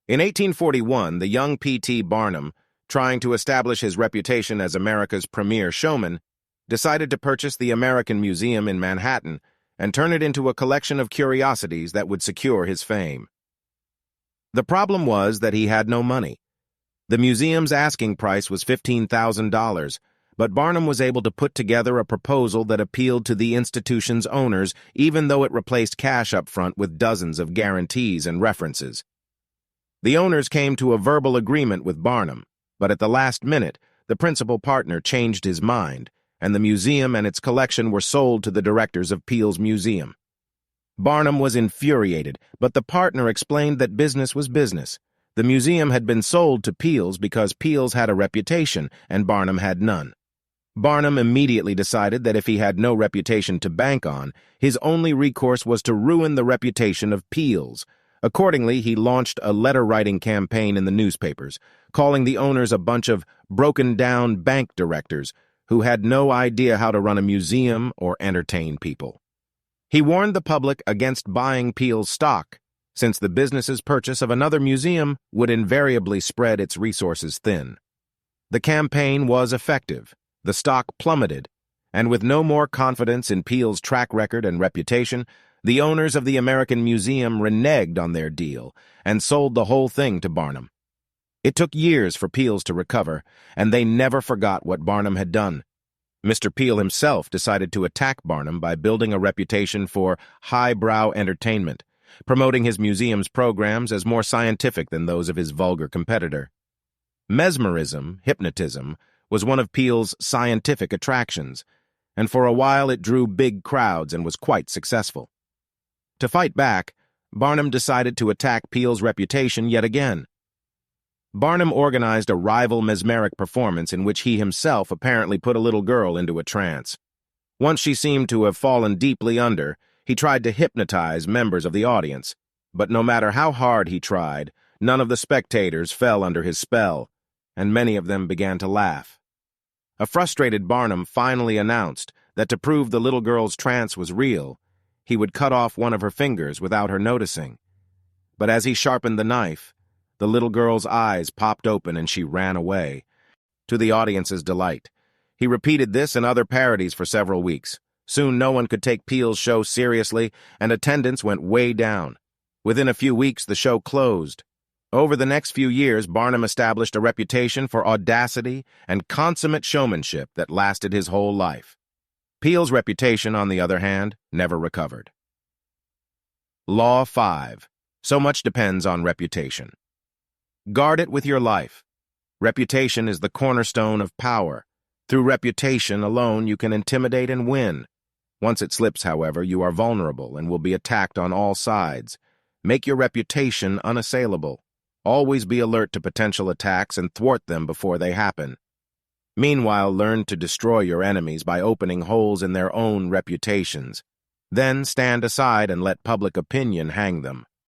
In 1841, the young P.T. Barnum, trying to establish his reputation as America's premier showman, decided to purchase the American Museum in Manhattan and turn it into a collection of curiosities that would secure his fame. The problem was that he had no money. The museum's asking price was $15,000, but Barnum was able to put together a proposal that appealed to the institution's owners, even though it replaced cash up front with dozens of guarantees and references. The owners came to a verbal agreement with Barnum, but at the last minute, the principal partner changed his mind, and the museum and its collection were sold to the directors of Peale's museum. Barnum was infuriated, but the partner explained that business was business. The museum had been sold to Peale's because Peale's had a reputation and Barnum had none. Barnum immediately decided that if he had no reputation to bank on, his only recourse was to ruin the reputation of Peale's. Accordingly, he launched a letter-writing campaign in the newspapers, calling the owners a bunch of broken-down bank directors who had no idea how to run a museum or entertain people. He warned the public against buying Peale's stock, since the business's purchase of another museum would invariably spread its resources thin. The campaign was effective. The stock plummeted, and with no more confidence in Peale's track record and reputation, the owners of the American Museum reneged on their deal and sold the whole thing to Barnum. It took years for Peale's to recover, and they never forgot what Barnum had done. Mr. Peale himself decided to attack Barnum by building a reputation for highbrow entertainment, promoting his museum's programs as more scientific than those of his vulgar competitor. Mesmerism, hypnotism, was one of Peale's scientific attractions, and for a while it drew big crowds and was quite successful. To fight back, Barnum decided to attack Peale's reputation yet again. Barnum organized a rival mesmeric performance in which he himself apparently put a little girl into a trance. Once she seemed to have fallen deeply under, he tried to hypnotize members of the audience, but no matter how hard he tried, none of the spectators fell under his spell, and many of them began to laugh. A frustrated Barnum finally announced that to prove the little girl's trance was real, he would cut off one of her fingers without her noticing. But as he sharpened the knife, the little girl's eyes popped open and she ran away, to the audience's delight. He repeated this and other parodies for several weeks. Soon no one could take Peale's show seriously, and attendance went way down. Within a few weeks, the show closed. Over the next few years, Barnum established a reputation for audacity and consummate showmanship that lasted his whole life. Peale's reputation, on the other hand, never recovered. Law 5. So much depends on reputation. Guard it with your life. Reputation is the cornerstone of power. Through reputation alone, you can intimidate and win. Once it slips, however, you are vulnerable and will be attacked on all sides. Make your reputation unassailable. Always be alert to potential attacks and thwart them before they happen. Meanwhile, learn to destroy your enemies by opening holes in their own reputations. Then stand aside and let public opinion hang them.